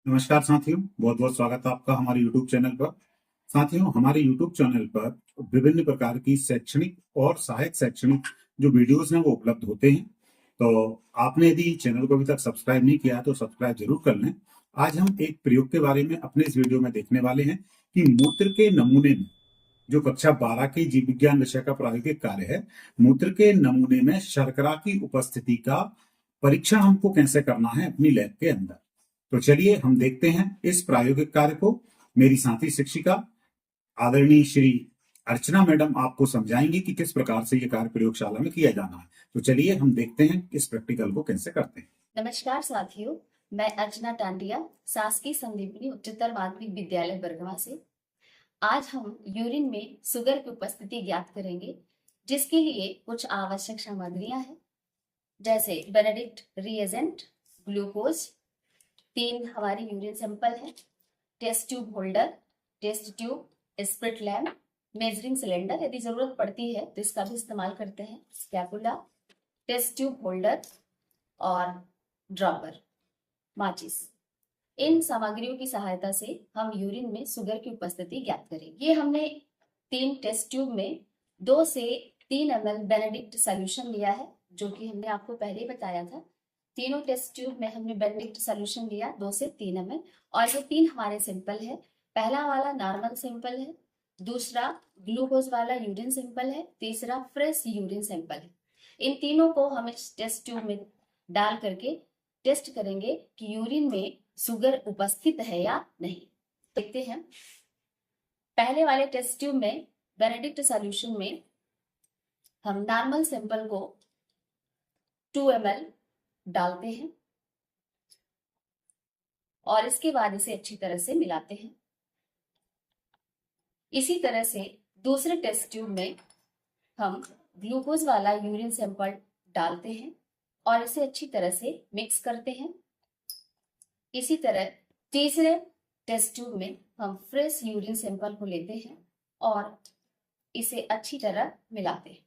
नमस्कार साथियों, बहुत बहुत स्वागत है आपका हमारे YouTube चैनल पर। साथियों, हमारे YouTube चैनल पर विभिन्न प्रकार की शैक्षणिक और सहायक शैक्षणिक जो वीडियोस हैं वो उपलब्ध होते हैं। तो आपने यदि चैनल को अभी तक सब्सक्राइब नहीं किया है तो सब्सक्राइब जरूर कर लें। आज हम एक प्रयोग के बारे में अपने इस वीडियो में देखने वाले हैं कि मूत्र के नमूने में, जो कक्षा 12 के जीव विज्ञान विषय का प्रायोगिक कार्य है, मूत्र के नमूने में शर्करा की उपस्थिति का परीक्षण हमको कैसे करना है अपनी लैब के अंदर। तो चलिए हम देखते हैं इस प्रायोगिक कार्य को। मेरी साथी शिक्षिका आदरणीय श्री अर्चना मैडम आपको समझाएंगी कि किस प्रकार से ये कार्य प्रयोगशाला में किया जाना है। तो चलिए हम देखते हैं इस प्रैक्टिकल को कैसे करते हैं। नमस्कार साथियों, मैं अर्चना टांडिया, शासकीय संदीपनी उच्चतर माध्यमिक विद्यालय बरगवा से। आज हम यूरिन में शुगर की उपस्थिति ज्ञात करेंगे, जिसके लिए कुछ आवश्यक सामग्रियां हैं, जैसे बेनेडिक्ट रिएजेंट, ग्लूकोज, 3 हमारी यूरिन सैंपल है, test tube holder, test tube, spirit lamp, measuring cylinder, यदि जरूरत पड़ती है तो इसका भी इस्तेमाल करते हैं, स्कैपुला, टेस्ट ट्यूब होल्डर और ड्रॉपर, माचिस। इन सामग्रियों की सहायता से हम यूरिन में शुगर की उपस्थिति ज्ञात करेंगे। ये हमने 3 टेस्ट ट्यूब में 2 से 3 ml बेनेडिक्ट सोल्यूशन लिया है, जो कि हमने आपको पहले ही बताया था। तीनों टेस्ट ट्यूब में हमने बेनेडिक्ट सोल्यूशन लिया 2 से 3 ml, और ये 3 हमारे सैंपल है। पहला वाला नॉर्मल सैंपल है, दूसरा ग्लूकोज वाला यूरिन सैंपल है, तीसरा फ्रेश यूरिन सैंपल है। इन तीनों को हम इस टेस्ट ट्यूब में डाल करके टेस्ट करेंगे कि यूरिन में शुगर उपस्थित है या नहीं। देखते हैं। पहले वाले टेस्ट ट्यूब में बेनेडिक्ट सॉल्यूशन में हम नॉर्मल सैंपल को 2 ml डालते हैं और इसके बाद इसे अच्छी तरह से मिलाते हैं। इसी तरह से दूसरे टेस्ट ट्यूब में हम ग्लूकोज वाला यूरिन सैंपल डालते हैं और इसे अच्छी तरह से मिक्स करते हैं। इसी तरह तीसरे टेस्ट ट्यूब में हम फ्रेश यूरिन सैंपल को लेते हैं और इसे अच्छी तरह मिलाते हैं।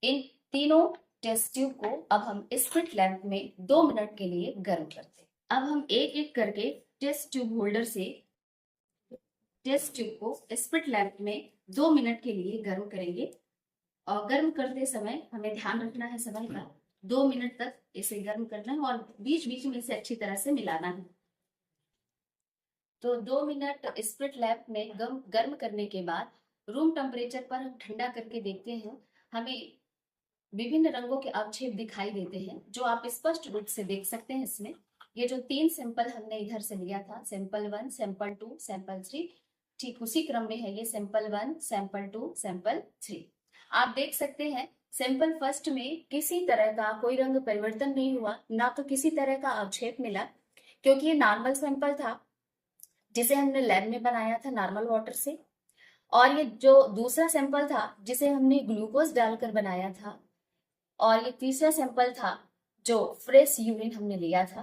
इन तीनों टेस्ट ट्यूब को अब हम स्पिरिट लैम्प में 2 मिनट के लिए गर्म करते हैं। अब हम एक एक करके टेस्ट ट्यूब होल्डर से टेस्ट ट्यूब को स्पिरिट लैम्प में 2 मिनट के लिए गर्म करेंगे, और गर्म करते समय हमें ध्यान रखना है समय का। 2 मिनट तक इसे गर्म करना है और बीच बीच में इसे अच्छी तरह से मिलाना है। तो 2 मिनट स्पिरिट लैम्प में गर्म करने के बाद रूम टेम्परेचर पर हम ठंडा करके देखते हैं। हमें विभिन्न रंगों के अवक्षेप दिखाई देते हैं, जो आप स्पष्ट रूप से देख सकते हैं। इसमें ये जो 3 सैंपल हमने इधर से लिया था, सैंपल 1, सैंपल 2, सैंपल 3, ठीक उसी क्रम में है ये सैंपल 1, सैंपल 2, सैंपल 3। आप देख सकते हैं सैंपल फर्स्ट में किसी तरह का कोई रंग परिवर्तन नहीं हुआ, ना तो किसी तरह का अवक्षेप मिला, क्योंकि ये नॉर्मल सैंपल था जिसे हमने लैब में बनाया था नॉर्मल वाटर से। और ये जो दूसरा सैंपल था जिसे हमने ग्लूकोज डालकर बनाया था, और ये तीसरा सैंपल था जो फ्रेश यूरिन हमने लिया था।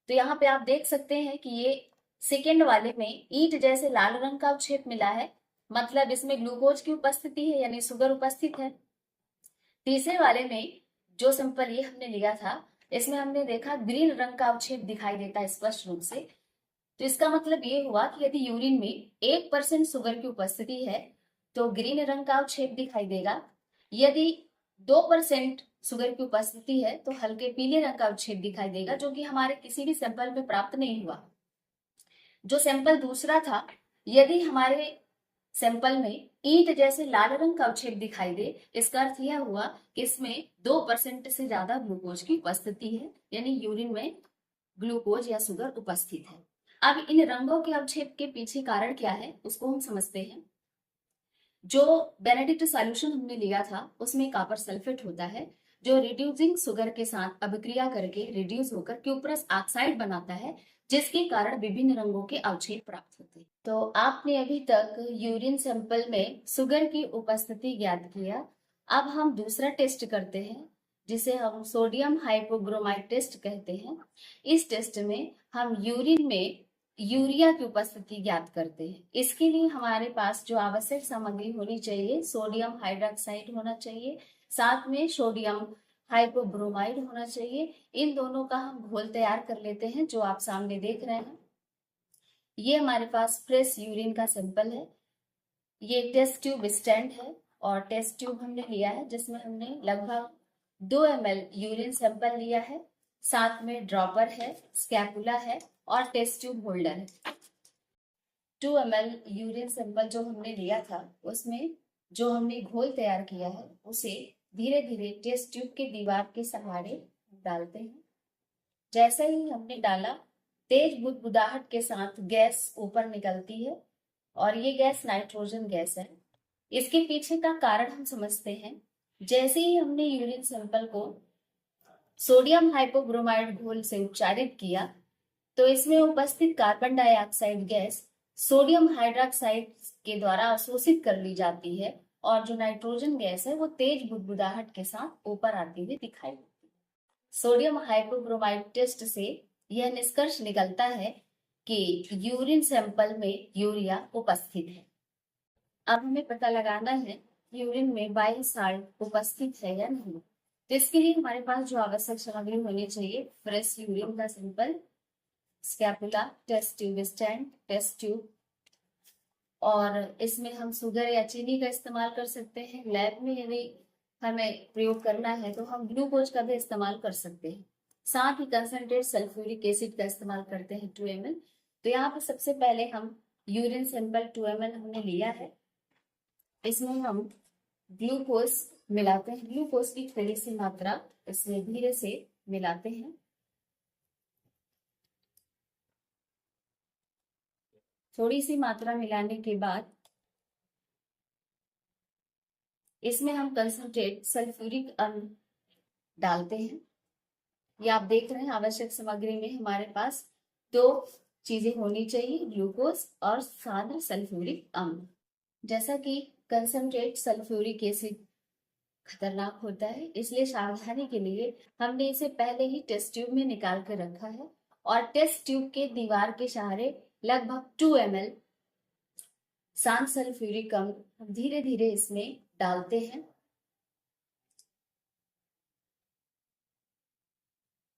तो यहाँ पे आप देख सकते हैं कि ये सेकेंड वाले में ईंट जैसे लाल रंग का अवक्षेप मिला है, मतलब इसमें ग्लूकोज की उपस्थिति है, यानी शुगर उपस्थित है। तीसरे वाले में जो सैंपल ये हमने लिया था, इसमें हमने देखा ग्रीन रंग का अवक्षेप दिखाई देता है स्पष्ट रूप से। तो इसका मतलब ये हुआ कि यदि यूरिन में 1% शुगर की उपस्थिति है तो ग्रीन रंग का अवक्षेप दिखाई देगा। यदि 2% शुगर की उपस्थिति है तो हल्के पीले रंग का अवक्षेप दिखाई देगा, जो कि हमारे किसी भी सैंपल में प्राप्त नहीं हुआ। जो सैंपल दूसरा था, यदि हमारे सैंपल में ईंट जैसे लाल रंग का अवक्षेप दिखाई दे, इसका अर्थ यह हुआ कि इसमें 2% से ज्यादा ग्लूकोज की उपस्थिति है, यानी यूरिन में ग्लूकोज या शुगर उपस्थित है। अब इन रंगों के अवक्षेप के पीछे कारण क्या है उसको हम समझते हैं। जो बेनेडिक्ट सॉल्यूशन हमने लिया था उसमें कॉपर सल्फेट होता है, जो रिड्यूसिंग शुगर के साथ अभिक्रिया करके रिड्यूस होकर क्यूप्रस ऑक्साइड बनाता है, जिसके कारण विभिन्न रंगों के अवक्षेप प्राप्त होते हैं। तो आपने अभी तक यूरिन सैंपल में शुगर की उपस्थिति ज्ञात किया। अब हम दूसरा टेस्ट करते हैं, जिसे हम सोडियम हाइपोग्रोमाइड टेस्ट कहते हैं। इस टेस्ट में हम यूरिन में यूरिया की उपस्थिति ज्ञात करते हैं। इसके लिए हमारे पास जो आवश्यक सामग्री होनी चाहिए, सोडियम हाइड्रोक्साइड होना चाहिए, साथ में सोडियम हाइपोब्रोमाइड होना चाहिए। इन दोनों का हम घोल तैयार कर लेते हैं, जो आप सामने देख रहे हैं। ये हमारे पास फ्रेश यूरिन का सैंपल है। ये टेस्ट ट्यूब स्टैंड है और टेस्ट ट्यूब हमने लिया है, जिसमें हमने लगभग 2 ml यूरिन सैंपल लिया है। साथ में ड्रॉपर है, स्कैपुला है और टेस्ट ट्यूब होल्डर है। 2 ml यूरिन सैंपल जो हमने लिया था, उसमें जो हमने घोल तैयार किया है उसे धीरे धीरे टेस्ट ट्यूब के दीवार के सहारे डालते हैं। जैसे ही हमने डाला, तेज बुदबुदाहट के साथ गैस ऊपर निकलती है और ये गैस नाइट्रोजन गैस है। इसके पीछे का कारण हम समझते हैं। जैसे ही हमने यूरिन सैंपल को सोडियम हाइपोब्रोमाइड घोल से उपचारित किया, तो इसमें उपस्थित carbon dioxide gas sodium hydroxide के द्वारा अवशोषित कर ली जाती है और जो नाइट्रोजन गैस है वो तेज बुदबुदाहट के साथ ऊपर आती हुई दिखाई देती है। सोडियम हाइपोब्रोमाइड टेस्ट से यह निष्कर्ष निकलता है कि यूरिन सैंपल में यूरिया उपस्थित है। अब हमें पता लगाना है यूरिन में बाइल साल्ट उपस्थित है या नहीं। तो इसके लिए हमारे पास जो आवश्यक सामग्री होनी चाहिए, फ्रेश यूरिन का sample, scapula, test tube stand, test tube, और इसमें हम शुगर या चीनी का इस्तेमाल कर सकते हैं। लैब में यदि हमें प्रयोग करना है तो हम ग्लूकोज का भी इस्तेमाल कर सकते हैं। साथ ही कंसंट्रेट सल्फ्यूरिक एसिड का इस्तेमाल करते हैं 2 ml। तो यहाँ पे सबसे पहले हम यूरिन सैंपल 2 ml हमने लिया है, इसमें हम ग्लूकोज मिलाते हैं। ग्लूकोज की थोड़ी सी मात्रा इसमें धीरे से मिलाते हैं। थोड़ी सी मात्रा मिलाने के बाद इसमें हम कंसंट्रेट सल्फ्यूरिक अम्ल डालते हैं। ये आप देख रहे हैं, आवश्यक सामग्री में हमारे पास 2 चीजें होनी चाहिए, ग्लूकोज और सान्द्र सल्फ्यूरिक अम्ल। जैसा कि कंसंट्रेट सल्फ्यूरिक एसिड खतरनाक होता है, इसलिए सावधानी के लिए हमने इसे पहले ही टेस्ट ट्यूब में निकाल कर रखा है और टेस्ट ट्यूब के दीवार के सहारे लगभग 2 ml शांत सल्फ्यूरिक अम्ल धीरे धीरे इसमें डालते हैं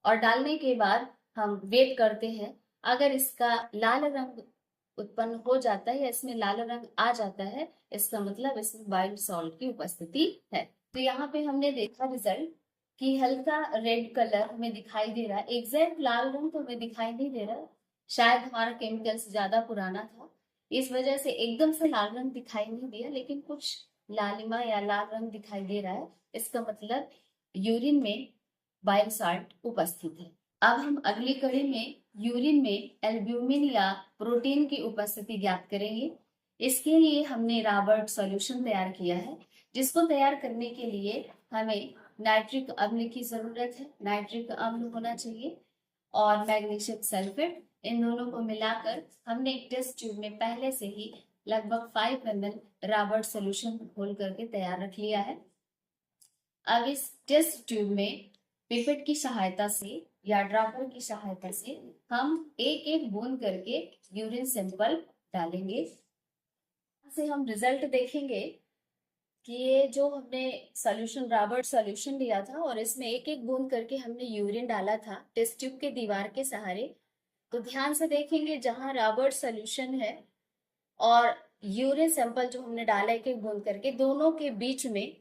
और डालने के बाद हम वेट करते हैं। अगर इसका लाल रंग उत्पन्न हो जाता है या इसमें लाल रंग आ जाता है, इसका मतलब इसमें बाइल सॉल्ट की उपस्थिति है। तो यहाँ पे हमने देखा रिजल्ट कि हल्का रेड कलर हमें दिखाई दे रहा है। एग्जैक्ट लाल रंग तो हमें दिखाई नहीं दे रहा, शायद हमारा केमिकल्स ज्यादा पुराना था, इस वजह से एकदम से लाल रंग दिखाई नहीं दिया, लेकिन कुछ लालिमा या लाल रंग दिखाई दे रहा है। इसका मतलब यूरिन में बाइल सॉल्ट उपस्थित है। अब हम अगली कड़ी में यूरिन में एल्ब्यूमिन या प्रोटीन की उपस्थिति ज्ञात करेंगे। इसके लिए हमने रॉबर्ट सॉल्यूशन तैयार किया है, जिसको तैयार करने के लिए हमें नाइट्रिक अम्ल की जरूरत है। नाइट्रिक अम्ल होना चाहिए और मैग्नीशियम सल्फेट, इन दोनों को मिलाकर हमने एक टेस्ट ट्यूब में पहले से ही लगभग 5 ml रॉबर्ट सॉल्यूशन घोल करके तैयार रख लिया है। अब इस टेस्ट ट्यूब में पिपेट की सहायता से या ड्रॉपर की सहायता से हम एक एक बूंद करके यूरिन सैंपल डालेंगे। से हम रिजल्ट देखेंगे कि ये जो हमने सॉल्यूशन रॉबर्ट सॉल्यूशन लिया था और इसमें एक एक बूंद करके हमने यूरिन डाला था टेस्ट ट्यूब के दीवार के सहारे। तो ध्यान से देखेंगे, जहां रॉबर्ट सॉल्यूशन है और यूरिन सैंपल जो हमने डाला एक एक बूंद करके, दोनों के बीच में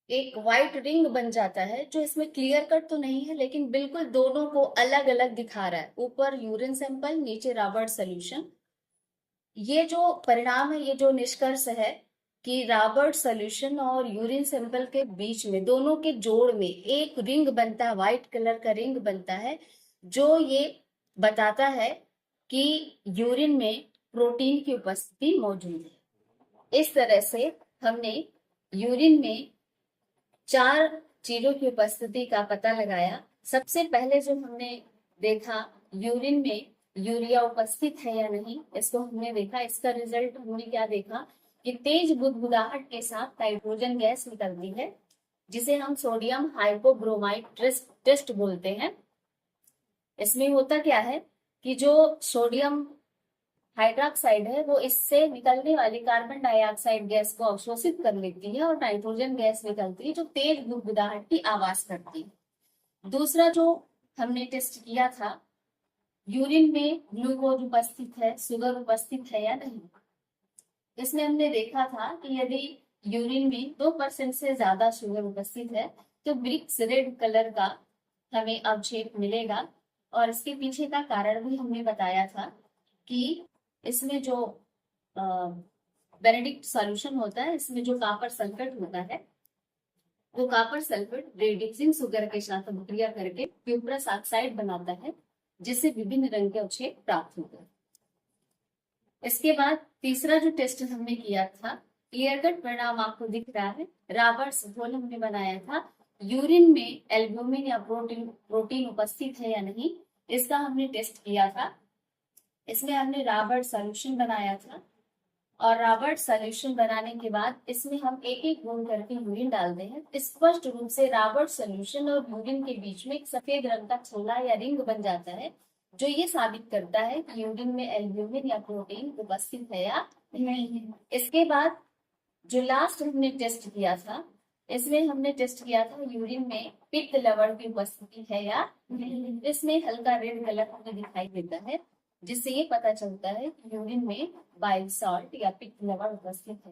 एक व्हाइट रिंग बन जाता है, जो इसमें क्लियर कट तो नहीं है लेकिन बिल्कुल दोनों को अलग अलग दिखा रहा है। ऊपर यूरिन सैंपल, नीचे रॉबर्ट सॉल्यूशन। ये जो परिणाम है, ये जो निष्कर्ष है कि रॉबर्ट सॉल्यूशन और यूरिन सैंपल के बीच में, दोनों के जोड़ में एक रिंग बनता है, व्हाइट कलर का रिंग बनता है, जो ये बताता है कि यूरिन में प्रोटीन की उपस्थिति मौजूद है। इस तरह से हमने यूरिन में 4 चीजों की उपस्थिति का पता लगाया। सबसे पहले जो हमने देखा, यूरिन में यूरिया उपस्थित है या नहीं, इसको हमने देखा। इसका रिजल्ट हमने क्या देखा कि तेज बुदबुदाहट के साथ नाइट्रोजन गैस निकलती है, जिसे हम सोडियम हाइपोब्रोमाइड टेस्ट बोलते हैं। इसमें होता क्या है कि जो सोडियम हाइड्रोक्साइड है वो इससे निकलने वाली कार्बन डाइऑक्साइड गैस को अवशोषित कर लेती है और नाइट्रोजन गैस निकलती है जो तेज गुदगुदाहट की आवाज करती है। दूसरा जो हमने टेस्ट किया था, यूरिन में ग्लूकोज उपस्थित है, शुगर उपस्थित है या नहीं। इसमें हमने देखा था कि यदि यूरिन में 2% से ज्यादा शुगर उपस्थित है तो ब्रिक्स रेड कलर का हमें अवक्षेप मिलेगा। और इसके पीछे का कारण भी हमने बताया था कि इसमें जो बेनेडिक्ट सॉल्यूशन होता है, इसमें जो कॉपर सल्फेट होता है, वो कॉपर सल्फेट रेड्यूसिंग शुगर के साथ अभिक्रिया करके क्यूप्रस ऑक्साइड बनाता है, जिससे विभिन्न रंग के अवक्षेप प्राप्त होते हैं। इसके बाद तीसरा जो टेस्ट हमने किया था, क्लियर कट परिणाम आपको दिख रहा है। रॉबर्ट्स घोल हमने बनाया था, यूरिन में एल्ब्यूमिन या प्रोटीन उपस्थित है या नहीं, इसका हमने टेस्ट किया था। इसमें हमने रॉबर्ट सॉल्यूशन बनाया था और रॉबर्ट सॉल्यूशन बनाने के बाद इसमें हम एक एक बूंद करके यूरिन डालते हैं। स्पष्ट रूप से रॉबर्ट सॉल्यूशन और यूरिन के बीच में एक सफेद रंग का छल्ला या रिंग बन जाता है, जो ये साबित करता है कि यूरिन में एल्ब्यूमिन या प्रोटीन उपस्थित है या नहीं है। इसके बाद जो लास्ट हमने टेस्ट किया था, इसमें हमने टेस्ट किया था यूरिन में पित्त लवण की उपस्थिति है या नहीं। इसमें हल्का रेड कलर हमें दिखाई देता है, जिससे ये पता चलता है कि यूरिन में बाइल सॉल्ट या पित्त लवण उपस्थित है।